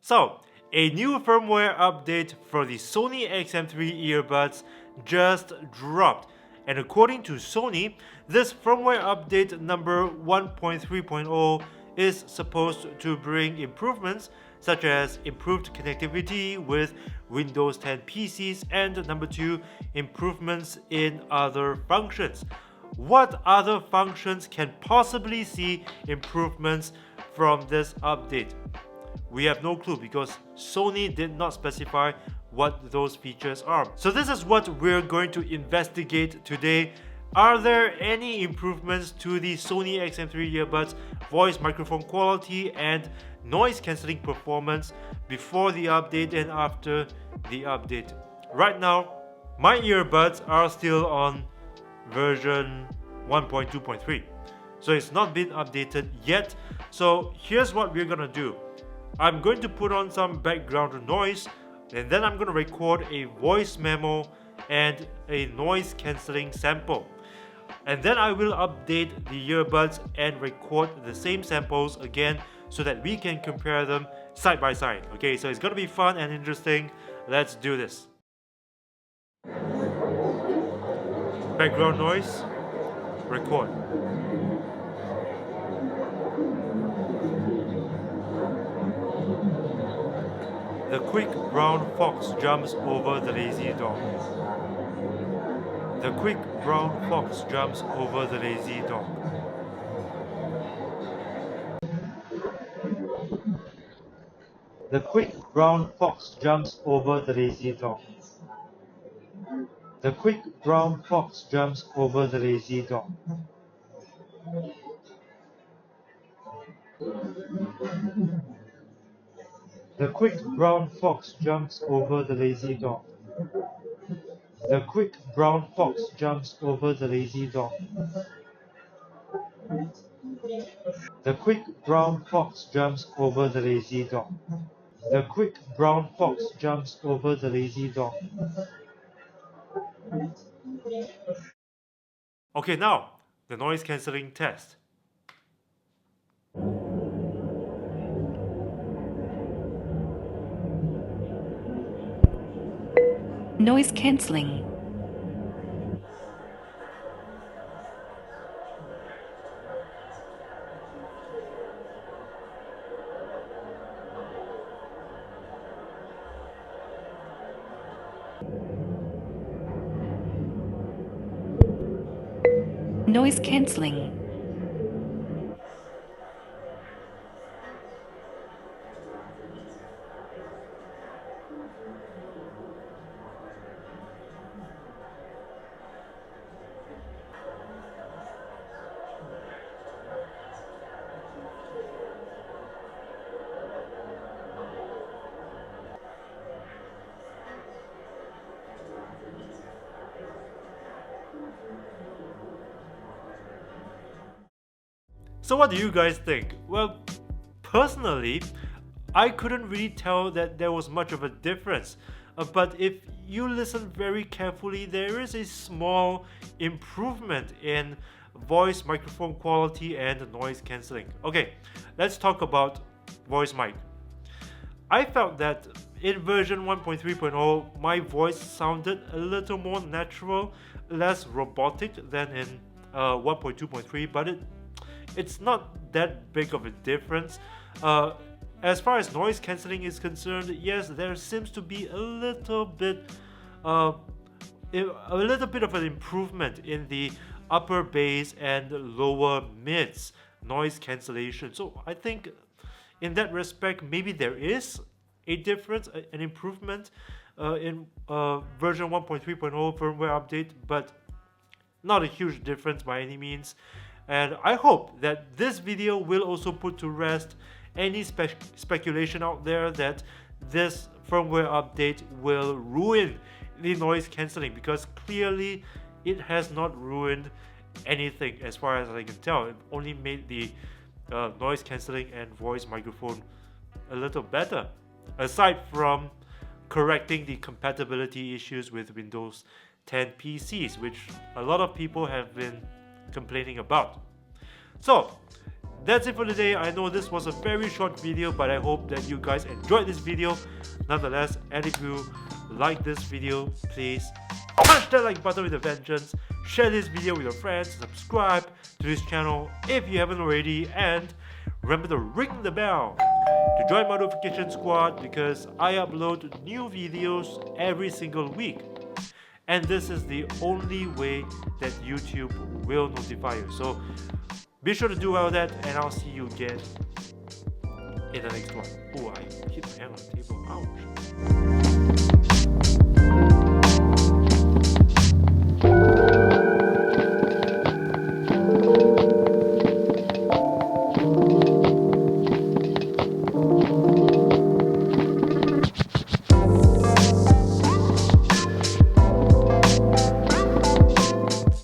So, a new firmware update for the Sony XM3 earbuds just dropped, and according to Sony, this firmware update number 1.3.0 is supposed to bring improvements such as improved connectivity with Windows 10 PCs and number 2, improvements in other functions. What other functions can possibly see improvements from this update? We have no clue because Sony did not specify what those features are. So this is what we're going to investigate today. Are there any improvements to the Sony XM3 earbuds voice microphone quality and noise cancelling performance before the update and after the update? Right now, my earbuds are still on version 1.2.3, so it's not been updated yet. So here's what we're gonna do. I'm going to put on some background noise, and then I'm going to record a voice memo and a noise cancelling sample. And then I will update the earbuds and record the same samples again so that we can compare them side by side. Okay, so it's going to be fun and interesting. Let's do this. Background noise, record. The quick brown fox jumps over the lazy dog. The quick brown fox jumps over the lazy dog. The quick brown fox jumps over the lazy dog. The quick brown fox jumps over the lazy dog. The quick brown fox jumps over the lazy dog. The quick brown fox jumps over the lazy dog. The quick brown fox jumps over the lazy dog. The quick brown fox jumps over the lazy dog. Okay, now the noise cancelling test. Noise cancelling. Noise cancelling. So what do you guys think? Well, personally, I couldn't really tell that there was much of a difference. But if you listen very carefully, there is a small improvement in voice microphone quality and noise cancelling. Okay, let's talk about voice mic. I felt that in version 1.3.0, my voice sounded a little more natural, less robotic than in 1.2.3, but it's not that big of a difference. As far as noise cancelling is concerned, yes, there seems to be a little bit of an improvement in the upper bass and lower mids noise cancellation. So I think in that respect, maybe there is a difference, an improvement in version 1.3.0 firmware update, but not a huge difference by any means. And I hope that this video will also put to rest any speculation out there that this firmware update will ruin the noise cancelling, because clearly it has not ruined anything as far as I can tell. It only made the noise cancelling and voice microphone a little better, aside from correcting the compatibility issues with Windows 10 PCs, which a lot of people have been complaining about. So that's it for today. I know this was a very short video, but I hope that you guys enjoyed this video nonetheless. And if you like this video, please punch that like button with a vengeance, share this video with your friends, subscribe to this channel if you haven't already, and remember to ring the bell to join my notification squad because I upload new videos every single week. And this is the only way that YouTube will notify you. So be sure to do all that, and I'll see you again in the next one. Oh, I hit my hand on the table. Ouch.